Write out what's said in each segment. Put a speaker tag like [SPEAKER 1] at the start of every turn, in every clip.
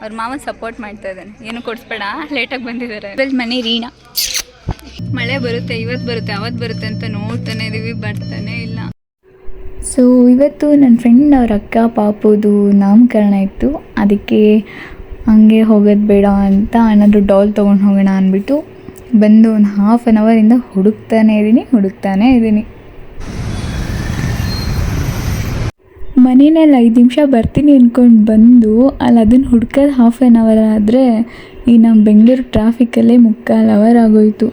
[SPEAKER 1] ಅವ್ರ ಮಾವ ಸಪೋರ್ಟ್ ಮಾಡ್ತಾ ಇದ್ದಾನೆ, ಏನು ಕೊಡಿಸ್ಬೇಡ ಲೇಟಾಗಿ ಬಂದಿದ್ದಾರೆ. ಮನೆ ರೀನಾ ಮಳೆ ಬರುತ್ತೆ, ಇವತ್ತು ಬರುತ್ತೆ ಅವತ್ತು ಬರುತ್ತೆ ಅಂತ ನೋಡ್ತಾನೆ ಇದೀವಿ, ಬರ್ತಾನೆ ಇಲ್ಲ.
[SPEAKER 2] ಸೊ ಇವತ್ತು ನನ್ನ ಫ್ರೆಂಡ್ ಅವ್ರ ಅಕ್ಕ ಪಾಪುದು ನಾಮಕರಣ ಇತ್ತು, ಅದಕ್ಕೆ ಹಂಗೆ ಹೋಗೋದು ಬೇಡ ಅಂತ ಏನಾದರೂ ಡಾಲ್ ತೊಗೊಂಡು ಹೋಗೋಣ ಅಂದ್ಬಿಟ್ಟು ಬಂದು ಒಂದು ಹಾಫ್ ಆನ್ ಅವರಿಂದ ಹುಡುಕ್ತಾನೇ ಇದ್ದೀನಿ. ಮನೇಲಿ 5 ನಿಮಿಷ ಬರ್ತೀನಿ ಅಂದ್ಕೊಂಡು ಬಂದು ಅಲ್ಲಿ ಅದನ್ನು ಹುಡ್ಕೋದು ಹಾಫ್ ಆನ್ ಅವರ್ ಆದರೆ ಈ ನಮ್ಮ ಬೆಂಗಳೂರು ಟ್ರಾಫಿಕಲ್ಲೇ 3/4 ಅವರ್ ಆಗೋಯಿತು.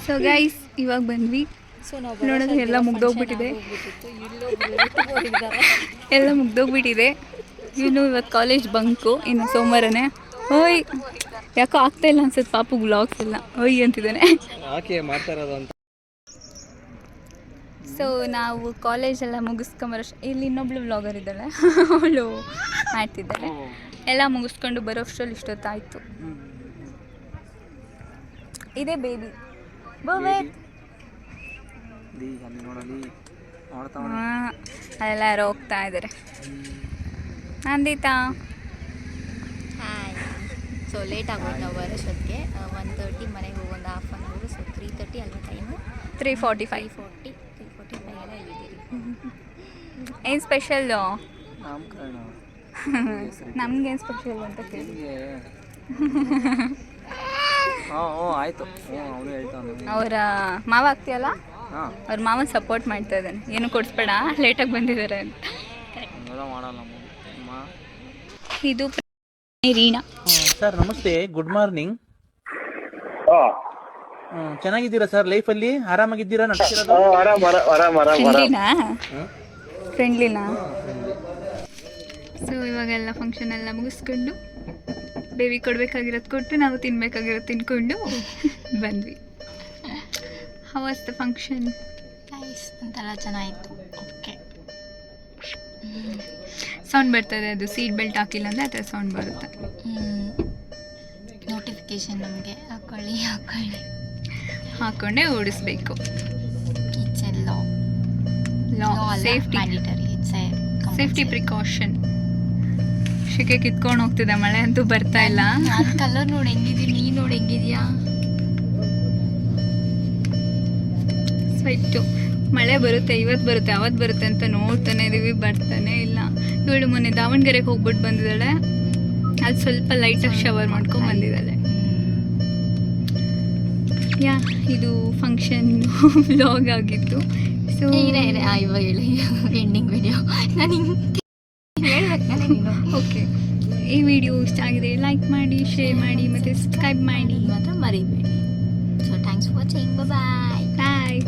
[SPEAKER 1] ಸೊ ಗೈಸ್ ಇವಾಗ ಬಂದ್ವಿ. ನೋಡೋದು ಎಲ್ಲ ಮುಗ್ದೋಗ್ಬಿಟ್ಟಿದೆ. ಇನ್ನು ಇವತ್ತು ಕಾಲೇಜ್ ಬಂಕು, ಇನ್ನು ಸೋಮವಾರನೇ. ಓಯ್ ಯಾಕೋ ಆಗ್ತಾ ಇಲ್ಲ ಅನ್ಸುತ್ತೆ ಪಾಪು ವ್ಲಾಗ್ಸ್ ಎಲ್ಲ ಓಯ್ ಅಂತಿದ್ದಾನೆ. ಸೊ ನಾವು ಕಾಲೇಜೆಲ್ಲ ಮುಗಿಸ್ಕೊಂಬರೋಷ್ಟು ಇಲ್ಲಿ ಇನ್ನೊಬ್ಳು ವ್ಲಾಗರ್ ಇದ್ದಾಳೆ, ಅವಳು ಮಾಡ್ತಿದ್ದಾಳೆ. ಎಲ್ಲ ಮುಗಿಸ್ಕೊಂಡು ಬರೋಷ್ಟರಲ್ಲಿ ಇಷ್ಟೊತ್ತಾಯಿತು. ಇದೇ ಬೇಬಿ ಅದೆಲ್ಲ ಯಾರೋ ಹೋಗ್ತಾ ಇದ್ದಾರೆ. ನಂದಿತಾ
[SPEAKER 3] ಹಾಯ್. ಸೊ ಲೇಟ್ ಆಗೋದು ನಾವು ಬರೋಷ್ಟೊತ್ತಿಗೆ 1:30 ಮನೆಗೆ ಹೋಗಿ ಒಂದು ಹಾಫ್ ಆನ್ ಅವರು. ಸೊ 3:30 ಅಲ್ವಾ ಟೈಮು?
[SPEAKER 1] 3:45
[SPEAKER 3] ಎಲ್ಲ ಇದ್ದೀರಿ.
[SPEAKER 1] ಏನು ಸ್ಪೆಷಲ್? ನಮ್ಗೇನು ಸ್ಪೆಷಲ್ ಅಂತ ಕೇಳಿ. ಅವರ ಮಾವ ಆಗ್ತೀಯಲ್ಲ, ಅವ್ರ ಮಾವ ಸಪೋರ್ಟ್ ಮಾಡ್ತಾ ಇದ್ದಾನೆ, ಏನು ಕೊಡಿಸ್ಬೇಡ ಲೇಟಾಗಿ ಬಂದಿದ್ದಾರೆ ಅಂತ. ಇದು ರೀನಾ
[SPEAKER 4] ಸರ್. ನಮಸ್ತೆ, ಗುಡ್ ಮಾರ್ನಿಂಗ್. ಚೆನ್ನಾಗಿದ್ದೀರಾ ಸರ್? ಲೈಫಲ್ಲಿ ಆರಾಮಾಗಿದ್ದೀರಾ?
[SPEAKER 1] ಫ್ರೆಂಡ್ಲಿನಾ? ಸೊ ಇವಾಗೆಲ್ಲ ಫಂಕ್ಷನ್ ಎಲ್ಲ ಮುಗಿಸ್ಕೊಂಡು ಬೇಬಿ ಕೊಡಬೇಕಾಗಿರೋದು ಕೊಟ್ಟು ನಾವು ತಿನ್ಬೇಕಾಗಿರೋದು ತಿನ್ಕೊಂಡು ಬಂದ್ವಿ. How was the function?
[SPEAKER 3] Nice, ಒಂಥರ ಚೆನ್ನಾಗಿತ್ತು. ಓಕೆ.
[SPEAKER 1] ಸೌಂಡ್ ಬರ್ತದೆ, ಅದು ಸೀಟ್ ಬೆಲ್ಟ್ ಹಾಕಿಲ್ಲ ಅಂದರೆ ಆ ಥರ ಸೌಂಡ್ ಬರುತ್ತೆ.
[SPEAKER 3] ನೋಟಿಫಿಕೇಶನ್ ನಮಗೆ
[SPEAKER 1] ಹಾಕ್ಕೊಂಡೇ ಓಡಿಸ್ಬೇಕು.
[SPEAKER 3] It's a law
[SPEAKER 1] safety,
[SPEAKER 3] mandatory. It's a
[SPEAKER 1] safety precaution. ಶೆಕೆ ಕಿತ್ಕೊಂಡು ಹೋಗ್ತಿದೆ, ಮಳೆ ಅಂತೂ ಬರ್ತಾ ಇಲ್ಲ.
[SPEAKER 3] ಕಲರ್ ನೋಡಿ ಹೆಂಗಿದೀನಿ, ನೀ ನೋಡಿ ಹೆಂಗಿದ್ಯಾ?
[SPEAKER 1] ಸ್ವೈಟು ಮಳೆ ಬರುತ್ತೆ, ಇವತ್ತು ಬರುತ್ತೆ ಅವತ್ತು ಬರುತ್ತೆ ಅಂತ ನೋಡ್ತಾನೆ ಇದೀವಿ, ಬರ್ತಾನೆ ಇಲ್ಲ. ಇವಳು ಮೊನ್ನೆ ದಾವಣಗೆರೆಗೆ ಹೋಗ್ಬಿಟ್ಟು ಬಂದಿದ್ದಾಳೆ, ಅದು ಸ್ವಲ್ಪ ಲೈಟಾಗಿ ಶವರ್ ಮಾಡ್ಕೊಂಡು ಬಂದಿದ್ದಾಳೆ. ಇದು ಫಂಕ್ಷನ್ ವ್ಲಾಗ್ ಆಗಿತ್ತು. ಸೊ
[SPEAKER 3] ಇವಾಗ ಹೇಳಿ ಎಂಡಿಂಗ್ ವಿಡಿಯೋ. ನಾನು
[SPEAKER 1] ಓಕೆ, ಈ ವಿಡಿಯೋ ಇಷ್ಟ ಆಗಿದೆ ಲೈಕ್ ಮಾಡಿ, ಶೇರ್ ಮಾಡಿ ಮತ್ತು ಸಬ್ಸ್ಕ್ರೈಬ್ ಮಾಡಿ
[SPEAKER 3] ಮಾತ್ರ ಮರಿಬೇಡಿ. So thanks for watching. Bye.